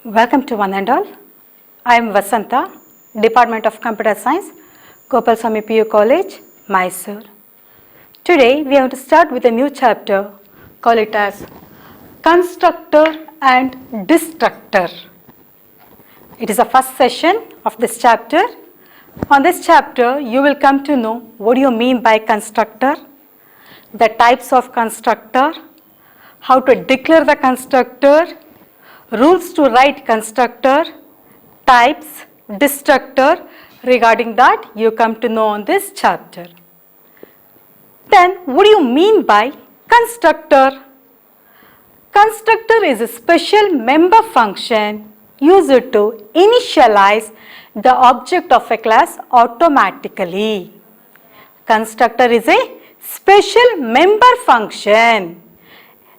Welcome to one and all. I am Vasanta, Department of Computer Science, Gopalswamy PU College, Mysore. Today we have to start with a new chapter, call it as Constructor and Destructor. It is the first session of this chapter. On this chapter you will come to know what do you mean by constructor, the types of constructor, how to declare the constructor, rules to write constructor, types, destructor. Regarding that you come to know on this chapter. Then what do you mean by constructor? Constructor is a special member function used to initialize the object of a class automatically. Constructor is a special member function.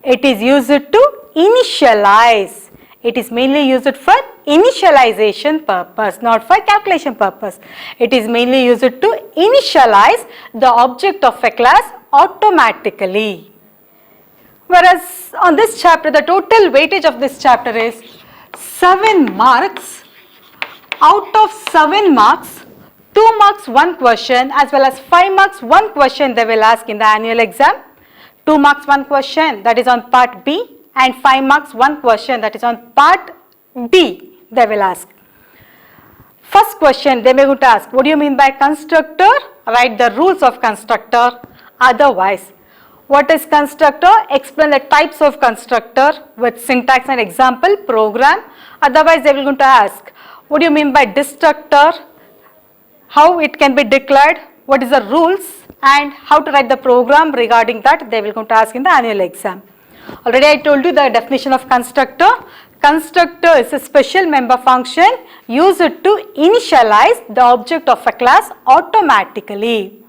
It is used to initialize. It is mainly used for initialization purpose, not for calculation purpose. It is mainly used to initialize the object of a class automatically. Whereas on this chapter, the total weightage of this chapter is 7 marks. Out of 7 marks, 2 marks 1 question as well as 5 marks 1 question they will ask in the annual exam. 2 marks 1 question, that is on part B, and 5 marks 1 question, that is on part D they will ask. First question they may going to ask, what do you mean by constructor? Write the rules of constructor. Otherwise, what is constructor? Explain the types of constructor with syntax and example program. Otherwise they will going to ask, what do you mean by destructor? How it can be declared? What is the rules and how to write the program? Regarding that they will going to ask in the annual exam. Already I told you the definition of constructor. Constructor is a special member function used to initialize the object of a class automatically.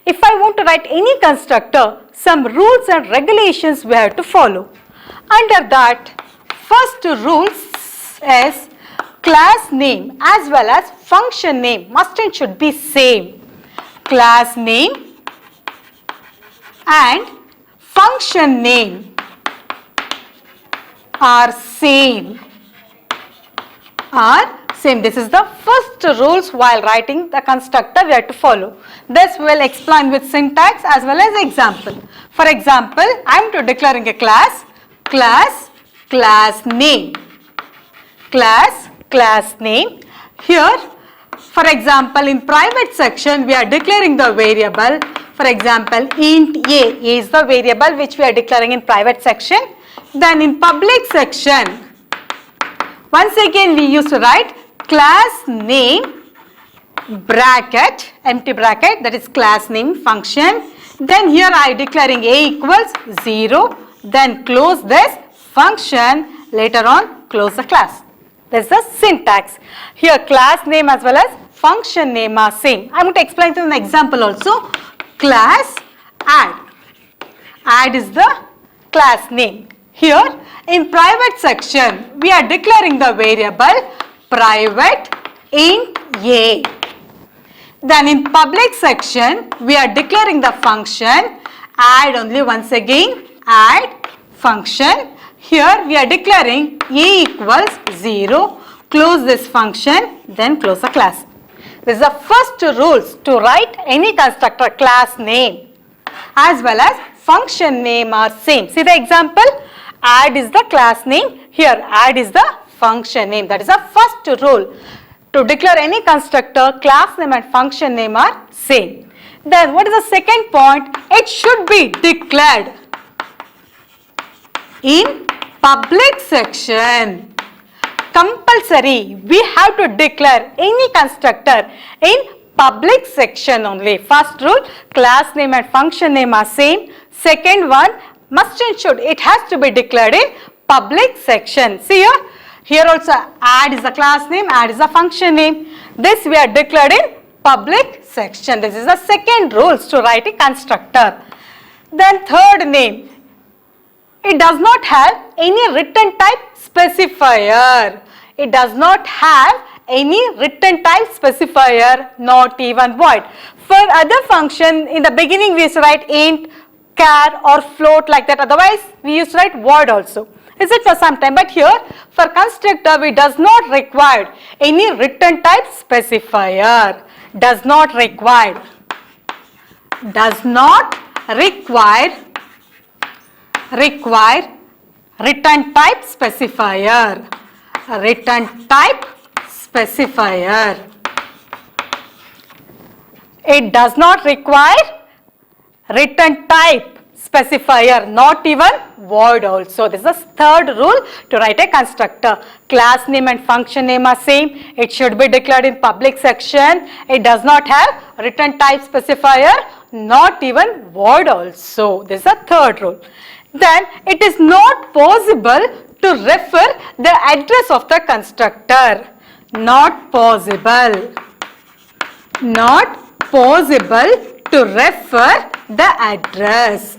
If I want to write any constructor, some rules and regulations we have to follow. Under that, first rules is class name as well as function name must and should be same. Class name and function name are same. This is the first rules while writing the constructor we have to follow. This we will explain with syntax as well as example. For example, I am to declaring a class name. Class name. Here, for example, in private section we are declaring the variable. For example, int a is the variable which we are declaring in private section. Then in public section, once again we used to write class name bracket, empty bracket, that is class name function. Then here I declaring a equals 0, then close this function, later on close the class. That is the syntax. Here class name as well as function name are same. I am going to explain to an example also. Class add. Add is the class name. Here in private section we are declaring the variable private int a. Then in public section we are declaring the function add only, once again add function. Here we are declaring a equals 0, close this function, then close the class. This is the first rules to write any constructor. Class name as well as function name are same. See the example, add is the class name, here add is the function name. That is the first rule. To declare any constructor, class name and function name are same. Then what is the second point? It should be declared in public section. Compulsory, we have to declare any constructor in public section only. First rule, class name and function name are same. Second one, must and should, it has to be declared in public section. See here also add is the class name, add is the function name. This we are declared in public section. This is the second rules to write a constructor. Then third name, it does not have any written type specifier. It does not have any written type specifier, not even void. For other function, in the beginning we used to write int, char or float like that. Otherwise we used to write void also. Is it for some time? But here for constructor we does not require any return type specifier. Does not require return type specifier. Return type specifier. It does not require return type specifier, not even void also. This is the third rule to write a constructor. Class name and function name are same. It should be declared in public section. It does not have return type specifier, not even void also. This is the third rule. Then it is not possible to refer the address of the constructor. Not possible. Not possible to refer the address.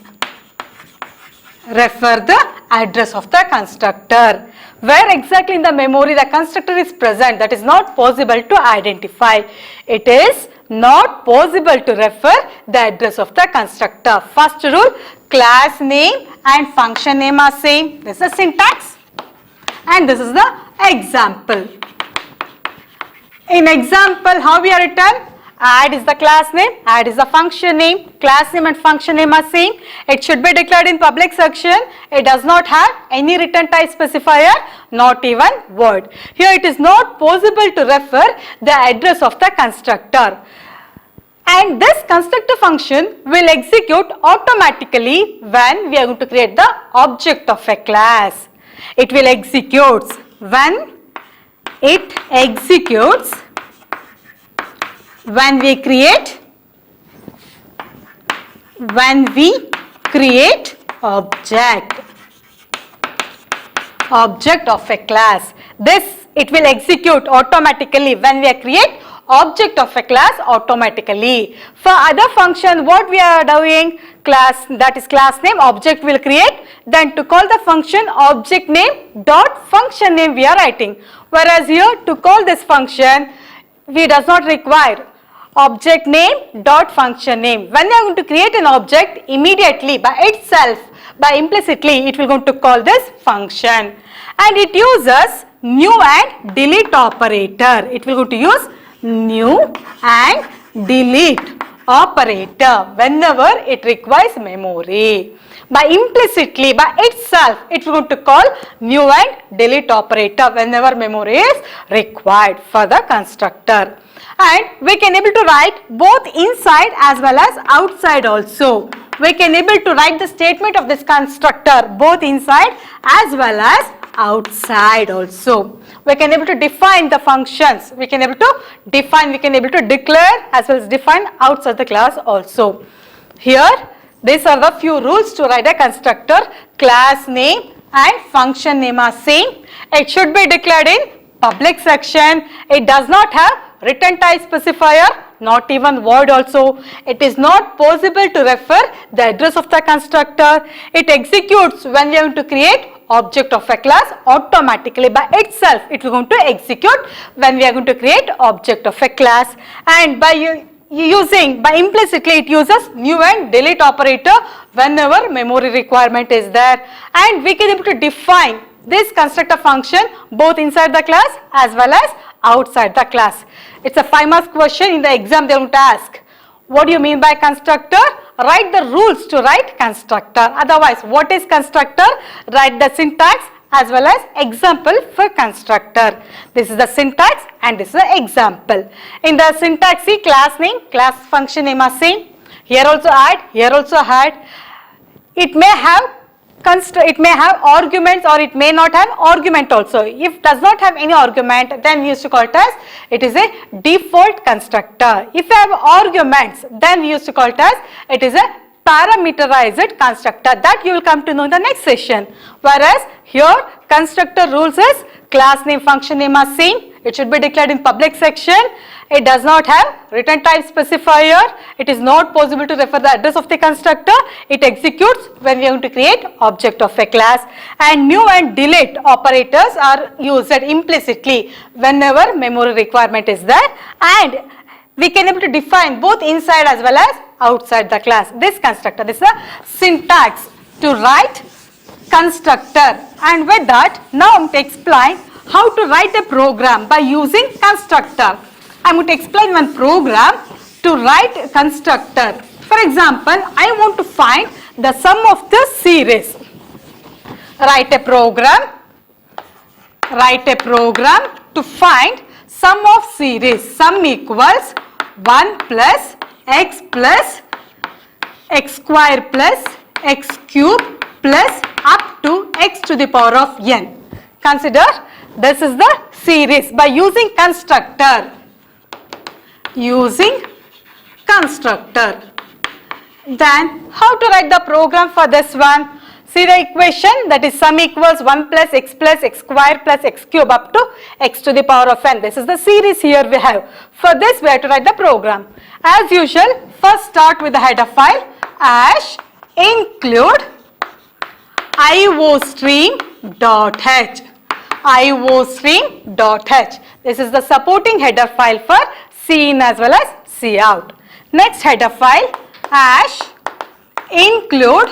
Refer the address of the constructor. Where exactly in the memory the constructor is present, that is not possible to identify. It is not possible to refer the address of the constructor. First rule, class name and function name are same. This is the syntax and this is the example. In example, how we are written? Add is the class name, add is the function name, class name and function name are same. It should be declared in public section. It does not have any return type specifier, not even void. Here it is not possible to refer the address of the constructor. And this constructor function will execute automatically when we are going to create the object of a class. It will execute when it executes when we create object of a class. This it will execute automatically when we create object of a class automatically. For other function, what we are doing? Class, that is class name, object will create. Then to call the function, object name dot function name we are writing. Whereas here to call this function, we does not require object name dot function name. When we are going to create an object, immediately by itself, by implicitly, it will going to call this function, and it uses new and delete operator. It will go to use new and delete operator whenever it requires memory. By implicitly, by itself, it will going to call new and delete operator whenever memory is required for the constructor. And we can able to write both inside as well as outside also. We can able to write the statement of this constructor both inside as well as outside also. We can able to define the functions. We can able to define, we can able to declare as well as define outside the class also. Here, these are the few rules to write a constructor. Class name and function name are same. It should be declared in public section. It does not have return type specifier, not even void also. It is not possible to refer the address of the constructor. It executes when we are going to create object of a class automatically by itself. It is going to execute when we are going to create object of a class, and by implicitly it uses new and delete operator whenever memory requirement is there. And we can able to define this constructor function both inside the class as well as outside the class. It's a 5 marks question. In the exam they are going to ask, what do you mean by constructor? Write the rules to write constructor. Otherwise, what is constructor? Write the syntax as well as example for constructor. This is the syntax and this is the example. In the syntax, see class name, class function name are same. Here also add, here also add. It may have arguments or it may not have argument also. If does not have any argument, then we used to call it as it is a default constructor. If you have arguments, then we used to call it as it is a parameterized constructor. That you will come to know in the next session. Whereas here constructor rules is class name, function name are same. It should be declared in public section. It does not have return type specifier. It is not possible to refer the address of the constructor. It executes when we are going to create object of a class. And new and delete operators are used implicitly whenever memory requirement is there. And we can able to define both inside as well as outside the class. This constructor, this is a syntax to write constructor. And with that, now I'm going to explain how to write a program by using constructor. I'm going to explain one program to write a constructor. For example, I want to find the sum of the series. Write a program to find sum of series. Sum equals 1 plus x square plus x cube plus up to x to the power of n. Consider this is the series by using constructor. Then how to write the program for this one? See the equation, that is sum equals 1 plus x square plus x cube up to x to the power of n. This is the series here we have. For this we have to write the program. As usual, first start with the header file as include iostream.h. iostream.h. This is the supporting header file for cin as well as cout. Next header file as include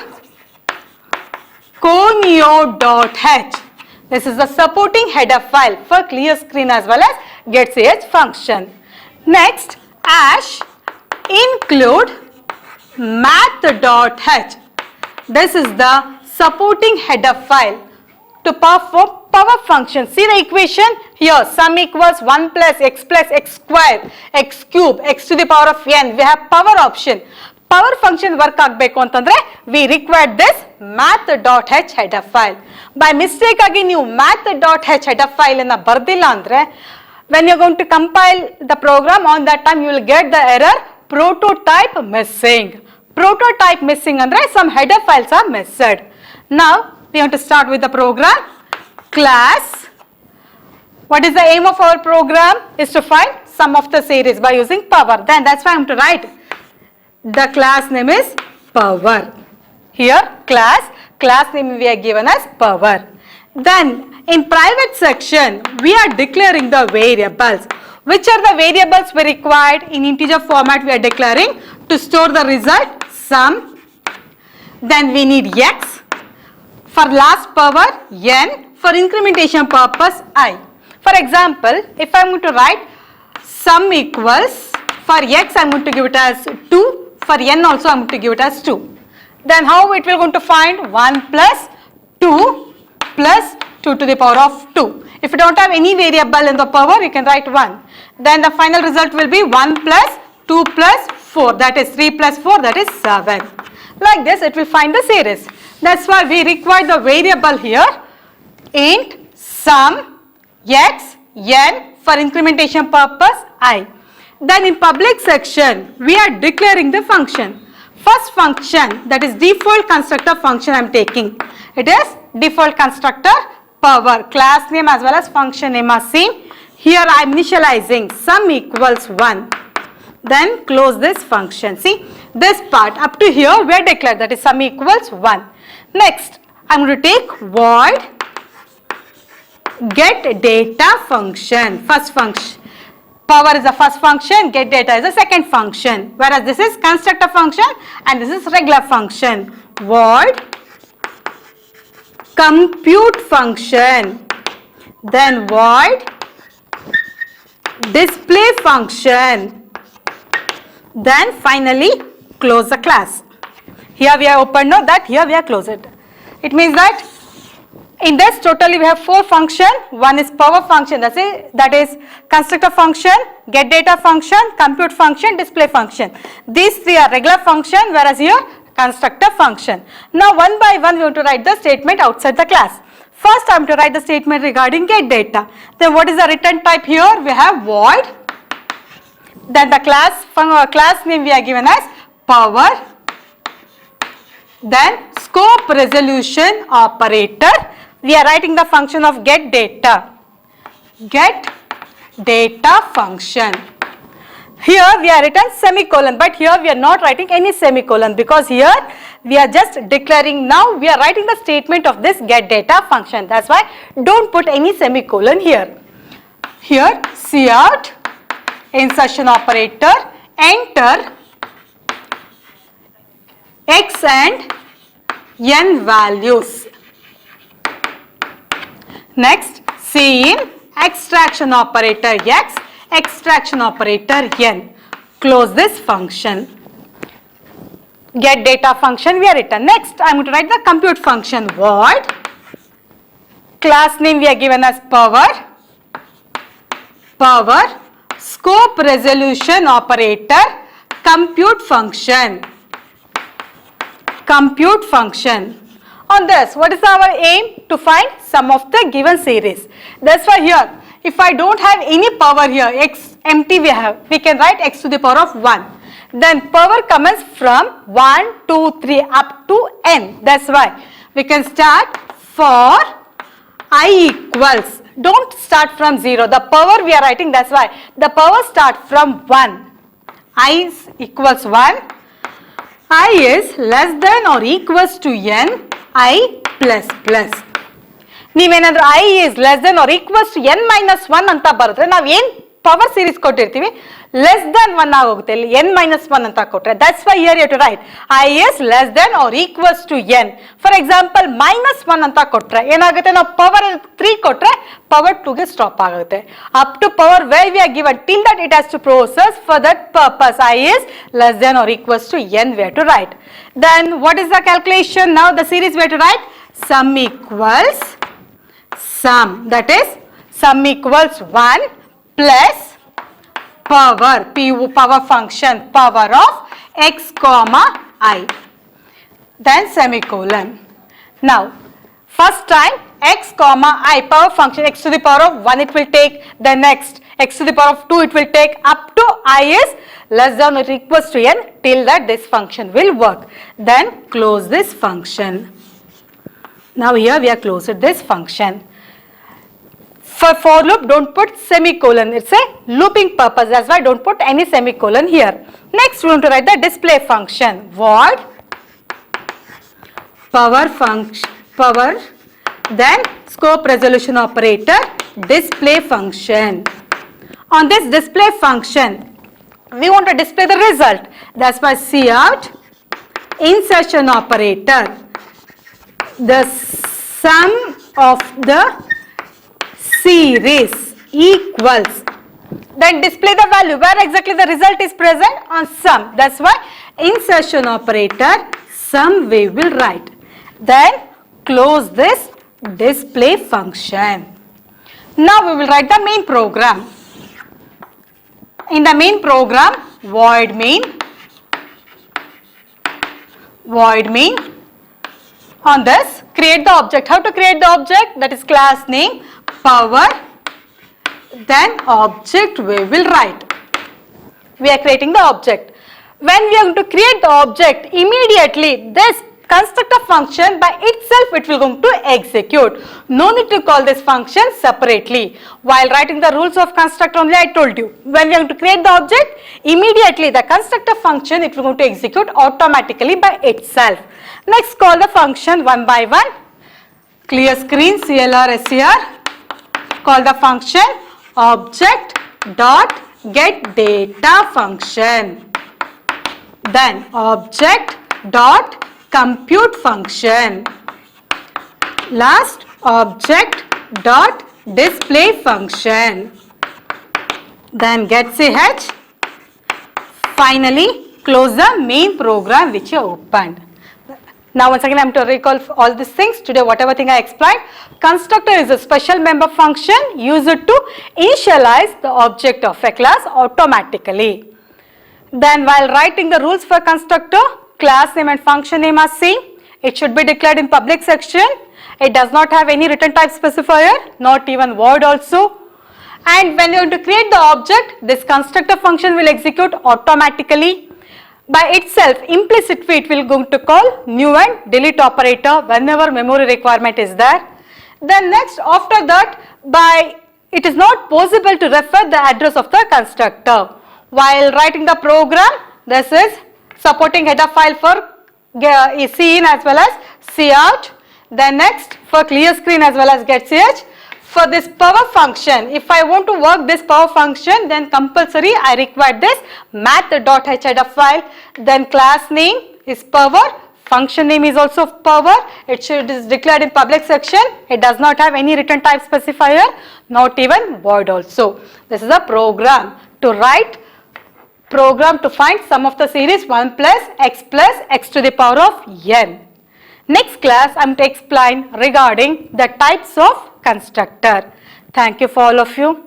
conio.h. This is the supporting header file for clear screen as well as getch function. Next as include math.h. This is the supporting header file to perform power function. See the equation here, sum equals 1 plus x square, x cube, x to the power of n. We have power option. Power function work ಆಗಬೇಕು ಅಂತಂದ್ರೆ we require this math.h header file. By mistake ಆಗಿ ನೀವು math.h header file ಅನ್ನು ಬರ್ದಿಲ್ಲ ಅಂದ್ರೆ when you're going to compile the program, on that time you will get the error prototype missing. Prototype missing andre some header files are missed. Now we want to start with the program. Class. What is the aim of our program? Is to find sum of the series by using power. Then that's why I'm to write. The class name is power. Here class name we are given as power. Then in private section we are declaring the variables. Which are the variables we required? In integer format we are declaring to store the result sum. Then we need x. For last power n. For incrementation purpose I. For example, if I am going to write sum equals, for x I am going to give it as 2, for n also I am going to give it as 2. Then how it will going to find 1 plus 2 plus 2 to the power of 2. If you don't have any variable in the power, you can write 1. Then the final result will be 1 plus 2 plus 4, that is 3 plus 4, that is 7. Like this it will find the series. That's why we require the variable here int sum x n for incrementation purpose I. Then in public section we are declaring the function. First function, that is default constructor function I am taking. It is default constructor power. Class name as well as function name are same. Here I am initializing sum equals 1. Then close this function. See this part up to here we are declared, that is sum equals 1. Next I am going to take void get data function. First function, power is the first function, get data is the second function, whereas this is constructor function and this is regular function. Void compute function, then void display function, then finally close the class. Here we are open, no, that here we are closed it. It means that in this totally we have 4 function. One is power function, that is constructor function, get data function, compute function, display function. These 3 are regular function, whereas here constructor function. Now one by one we want to write the statement outside the class. First I am to write the statement regarding get data. Then what is the return type here? We have void. Then the class name we are given as power. Then scope resolution operator. We are writing the function of get data. Get data function. Here we are written semicolon, but here we are not writing any semicolon because here we are just declaring, now we are writing the statement of this get data function. That's why don't put any semicolon here. Here cout insertion operator, enter x and n values. Next, C in extraction operator X, extraction operator N. Close this function. Get data function we are written. Next, I am going to write the compute function. Void. Class name we are given as power. Power. Scope resolution operator. Compute function. Compute function. On this, what is our aim? To find sum of the given series. That's why here, if I don't have any power here, x empty we can write x to the power of 1. Then power comes from 1, 2, 3 up to n. That's why we can start for I equals. Don't start from 0. The power we are writing, that's why the power start from 1. I equals 1. I is less than or equals to n. I plus plus. ನೀವೇನಾದರೂ I is less than or equals to n minus 1 ಅಂತ ಬರೆದ್ರೆ ನಾವು ಏನು power series ಕೊಟ್ಟಿರ್ತೀವಿ less than 1 ಆಗೋಗುತ್ತೆ ಇಲ್ಲಿ n minus 1 ಅಂತ ಕೊಟ್ರೆ. That's why here you have to write I is less than or equals to n. For example minus 1 ಅಂತ ಕೊಟ್ರೆ ಏನಾಗುತ್ತೆ, ನಾವು ಪವರ್ 3 ಕೊಟ್ರೆ ಪವರ್ 2 ಗೆ ಸ್ಟಾಪ್ ಆಗುತ್ತೆ. Up to power where we are given till that it has to process. For that purpose I is less than or equals to n we have to write. Then what is the calculation? Now the series we have to write sum equals sum, that is sum equals 1 plus power, power function, power of x comma I, then semicolon. Now first time x comma I power function x to the power of 1 it will take, the next x to the power of 2 it will take, up to I is less than or equals to n till that this function will work. Then close this function. Now here we have closed this function. For loop don't put semicolon, it's a looping purpose, that's why don't put any semicolon here. Next we want to write the display function. Void power function, power, then scope resolution operator display function. On this display function we want to display the result, that's why cout insertion operator, the sum of the series equals, then display the value where exactly the result is present on sum. That's why insertion operator sum we will write. Then close this display function. Now we will write the main program. In the main program, void main. On this, create the object. How to create the object? That is class name, power, then object we will write. We are creating the object. When we are going to create the object, immediately this constructor function by itself it will going to execute. No need to call this function separately. While writing the rules of constructor only I told you, when we are going to create the object, immediately the constructor function it will going to execute automatically by itself. Next call the function one by one. Clear screen, CLR, SCR. Call the function object dot get data function. Then object dot compute function. Last object dot display function. Then get ch. Finally close the main program which you opened. Now once again I am to recall all these things. Today whatever thing I explained, constructor is a special member function used to initialize the object of a class automatically. Then while writing the rules for constructor, class name and function name are same. It should be declared in public section. It does not have any return type specifier, not even void also. And when you are going to create the object, this constructor function will execute automatically. By itself, implicitly it will going to call new and delete operator whenever memory requirement is there. Then next after that, it is not possible to refer the address of the constructor. While writing the program, this is supporting header file for cin as well as cout. Then next for clear screen as well as getch. For this power function, if I want to work this power function, then compulsory I require this math.h header file. Then class name is power, Function name is also power. It is declared in public section. It does not have any written type specifier, not even void also. This is a program to write, program to find sum of the series 1 plus x to the power of n. Next class I am to explain regarding the types of constructor. Thank you for all of you.